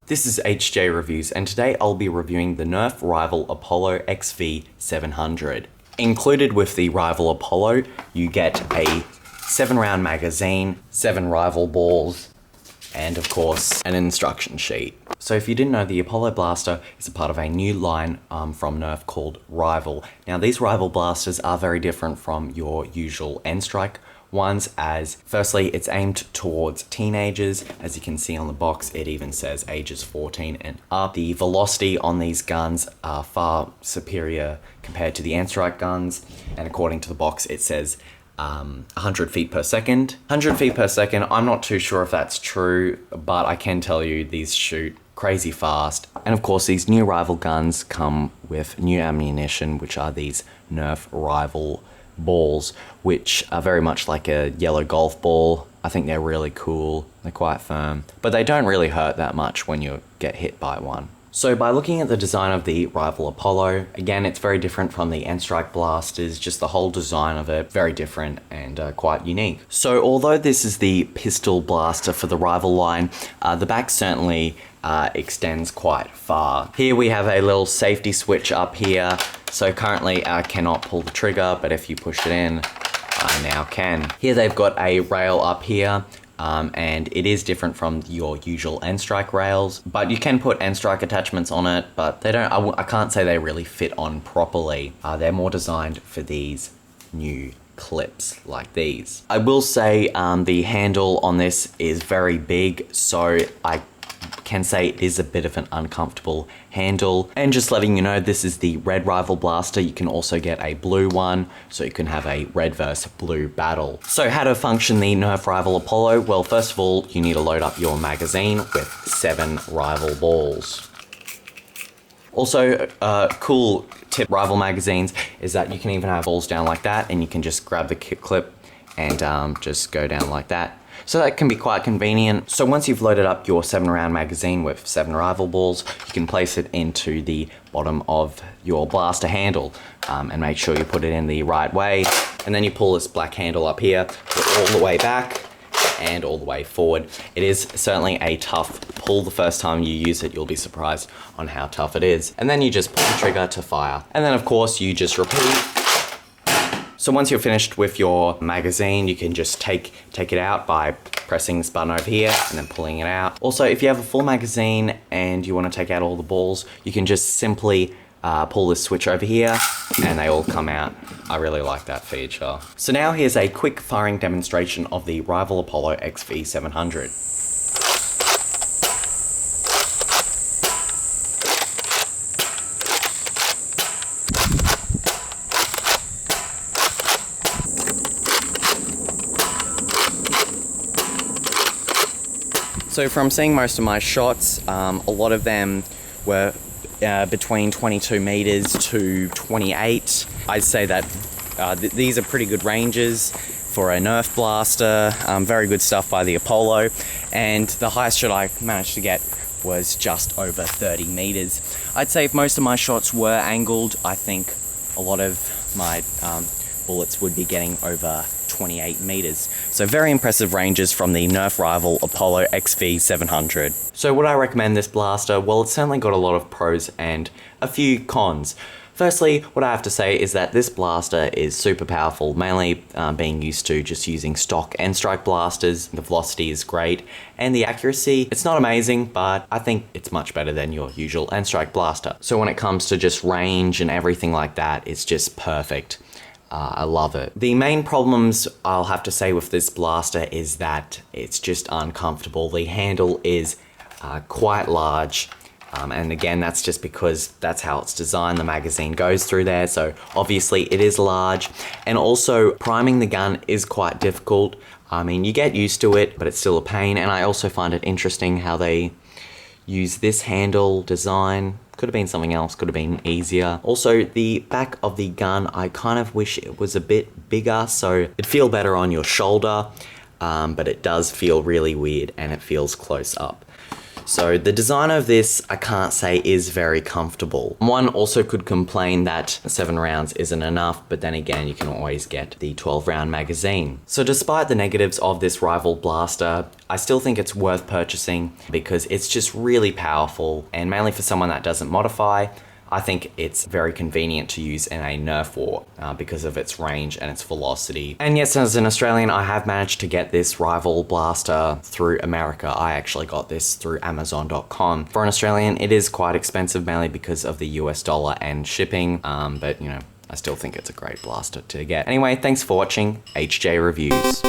This is HJ Reviews, and today I'll be reviewing the NERF Rival Apollo XV700. Included with the Rival Apollo, you get a 7-round magazine, 7 rival balls, and of course, an instruction sheet. So if you didn't know, the Apollo blaster is a part of a new line from NERF called Rival. Now these Rival blasters are very different from your usual N-Strike ones, as firstly it's aimed towards teenagers. As you can see on the box, it even says ages 14 and up. The velocity on these guns are far superior compared to the N-Strike guns, and according to the box it says 100 feet per second. 100 feet per second, I'm not too sure if that's true, but I can tell you these shoot crazy fast. And of course these new Rival guns come with new ammunition, which are these NERF Rival balls, which are very much like a yellow golf ball. I think they're really cool, they're quite firm, but they don't really hurt that much when you get hit by one. So by looking at the design of the Rival Apollo, again it's very different from the N-Strike blasters, just the whole design of it, very different and quite unique. So although this is the pistol blaster for the Rival line, the back certainly extends quite far. Here we have a little safety switch up here, so currently I cannot pull the trigger, but if you push it in, I now can. Here they've got a rail up here, and it is different from your usual N-Strike rails, but you can put N-Strike attachments on it, but they don't, I can't say they really fit on properly. They're more designed for these new clips like these. I will say the handle on this is very big, so I can say it is a bit of an uncomfortable handle. And just letting you know, this is the red Rival blaster. You can also get a blue one, so you can have a red versus blue battle. So how to function the NERF Rival Apollo? Well, first of all, you need to load up your magazine with 7 Rival balls. Also, cool tip Rival magazines is that you can even have balls down like that, and you can just grab the clip and just go down like that. So that can be quite convenient. So once you've loaded up your 7-round magazine with 7 Rival balls, you can place it into the bottom of your blaster handle, and make sure you put it in the right way. And then you pull this black handle up here, put it all the way back and all the way forward. It is certainly a tough pull. The first time you use it, you'll be surprised on how tough it is. And then you just pull the trigger to fire. And then of course you just repeat. So once you're finished with your magazine, you can just take it out by pressing this button over here and then pulling it out. Also, if you have a full magazine and you want to take out all the balls, you can just simply pull this switch over here and they all come out. I really like that feature. So now here's a quick firing demonstration of the Rival Apollo XV700. So from seeing most of my shots, a lot of them were between 22 meters to 28. I'd say that these are pretty good ranges for a NERF blaster. Very good stuff by the Apollo. And the highest shot I managed to get was just over 30 meters. I'd say if most of my shots were angled, I think a lot of my bullets would be getting over 28 meters. So very impressive ranges from the NERF Rival Apollo XV700. So would I recommend this blaster? Well, it's certainly got a lot of pros and a few cons. Firstly, what I have to say is that this blaster is super powerful, mainly being used to just using stock N-Strike blasters. The velocity is great, and the accuracy, it's not amazing, but I think it's much better than your usual N-Strike blaster. So when it comes to just range and everything like that, it's just perfect. I love it. The main problems I'll have to say with this blaster is that it's just uncomfortable. The handle is quite large, and again, that's just because that's how it's designed. The magazine goes through there, so obviously it is large. And also, priming the gun is quite difficult. I mean, you get used to it, but it's still a pain. And I also find it interesting how they use this handle design. Could have been something else, could have been easier. Also, the back of the gun, I kind of wish it was a bit bigger, so it'd feel better on your shoulder, but it does feel really weird and it feels close up. So the design of this, I can't say is very comfortable. One also could complain that 7 rounds isn't enough, but then again, you can always get the 12 round magazine. So despite the negatives of this rival blaster, I still think it's worth purchasing because it's just really powerful, and mainly for someone that doesn't modify, I think it's very convenient to use in a Nerf war because of its range and its velocity. And yes, as an Australian, I have managed to get this rival blaster through America. I actually got this through Amazon.com. For an Australian, it is quite expensive, mainly because of the US dollar and shipping, but you know, I still think it's a great blaster to get. Anyway, thanks for watching HJ Reviews.